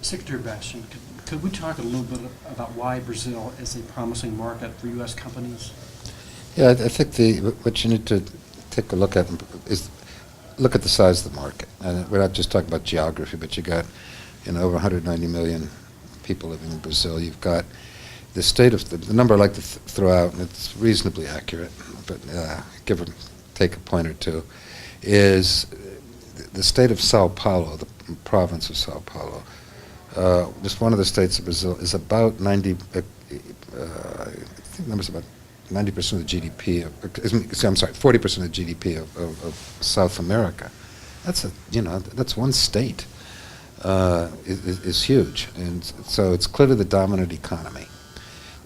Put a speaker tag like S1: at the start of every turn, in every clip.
S1: Secretary Bastian, could we talk a little bit about why Brazil is a promising market for U.S. companies?
S2: Yeah, I think what you need to take a look at is look at the size of the market. And we're not just talking about geography, but you got over 190 million people living in Brazil. You've got the state of the number I like to throw out, and it's reasonably accurate, but give or take a point or two, is the state of Sao Paulo, the province of Sao Paulo. Just one of the states of Brazil is about 90. I think the number's about 90% of the GDP. I'm sorry, 40% of the GDP of South America. That's one state. Is huge, and so it's clearly the dominant economy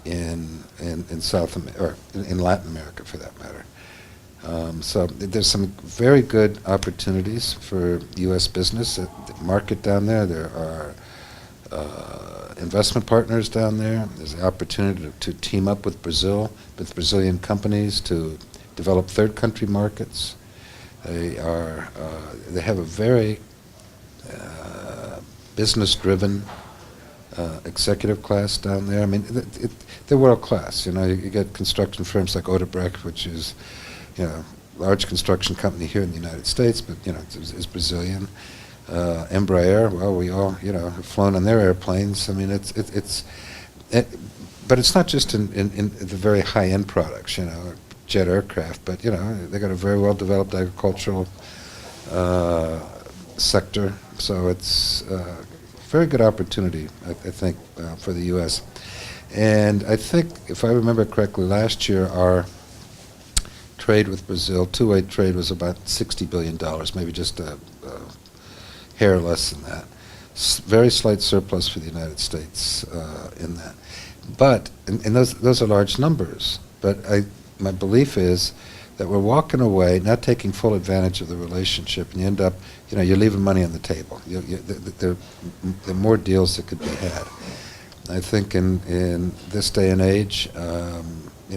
S2: in South or in Latin America, for that matter. So there's some very good opportunities for U.S. business. The market down there. There are investment partners down there. There's the opportunity to team up with Brazil, with Brazilian companies to develop third country markets. They have a very business-driven executive class down there. I mean, they're world class. You get construction firms like Odebrecht, which is, large construction company here in the United States, but is Brazilian. Embraer, well, we all have flown on their airplanes. I mean, but it's not just in the very high-end products, jet aircraft, but they got a very well-developed agricultural sector. So it's a very good opportunity, I think, for the U.S. And I think, if I remember correctly, last year our trade with Brazil, two-way trade, was about $60 billion, maybe just a hair less than that. Very slight surplus for the United States in that. But, and those are large numbers, but my belief is that we're walking away, not taking full advantage of the relationship, and you end up, you're leaving money on the table. There are more deals that could be had. I think in this day and age,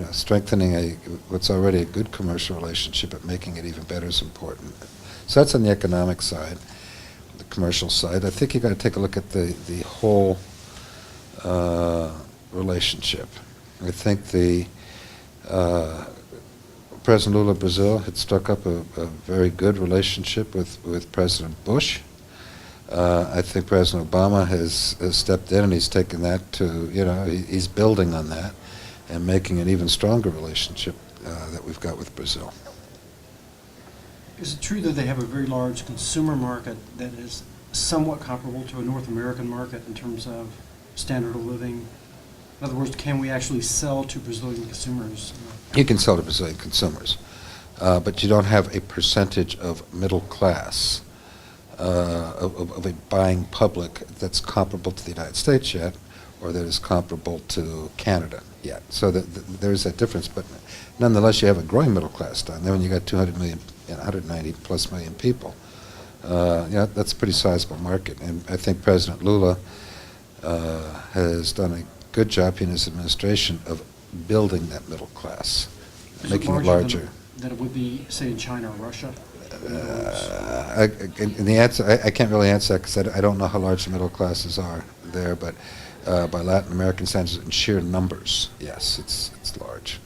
S2: strengthening what's already a good commercial relationship, but making it even better is important. So that's on the economic side, the commercial side. I think you got to take a look at the whole relationship. I think President Lula of Brazil had struck up a very good relationship with President Bush. I think President Obama has stepped in and he's taken that to, he's building on that and making an even stronger relationship that we've got with Brazil.
S1: Is it true that they have a very large consumer market that is somewhat comparable to a North American market in terms of standard of living? In other words, can we actually sell to Brazilian consumers?
S2: You can sell to Brazilian consumers, but you don't have a percentage of middle class, of a buying public that's comparable to the United States yet, or that is comparable to Canada yet. So there's that difference, but nonetheless you have a growing middle class down there when you got 200 million, 190 plus million people. That's a pretty sizable market, and I think President Lula has done a good job in his administration of building that middle class, making it larger.
S1: Than it would be, say, in China or Russia?
S2: I can't really answer that because I don't know how large the middle classes are there, but by Latin American standards, in sheer numbers, yes, it's large.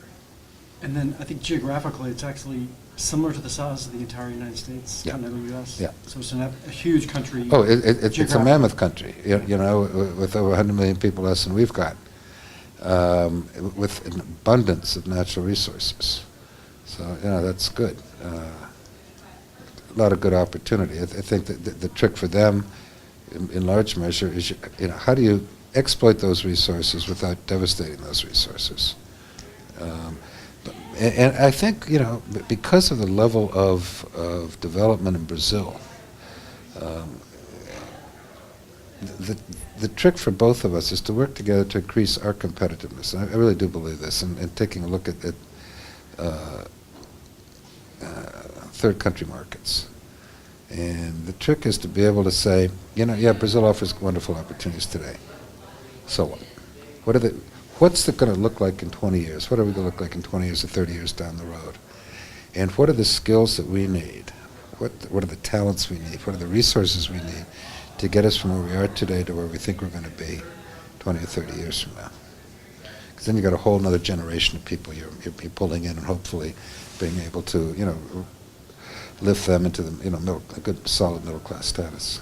S1: And then I think geographically it's actually similar to the size of the entire United States, continental U.S.
S2: Yeah.
S1: So it's a huge country.
S2: Oh, it's a mammoth country, with over 100 million people less than we've got, with an abundance of natural resources. So, that's good. A lot of good opportunity. I think that the trick for them, in large measure, is how do you exploit those resources without devastating those resources? And I think, because of the level of development in Brazil, the trick for both of us is to work together to increase our competitiveness. I really do believe this, and taking a look at third country markets. And the trick is to be able to say, Brazil offers wonderful opportunities today. So what? What's it going to look like in 20 years? What are we going to look like in 20 years or 30 years down the road? And what are the skills that we need? What are the talents we need? What are the resources we need to get us from where we are today to where we think we're going to be 20 or 30 years from now. Because then you've got a whole other generation of people you're pulling in and hopefully being able to, lift them into the, a good, solid middle class status.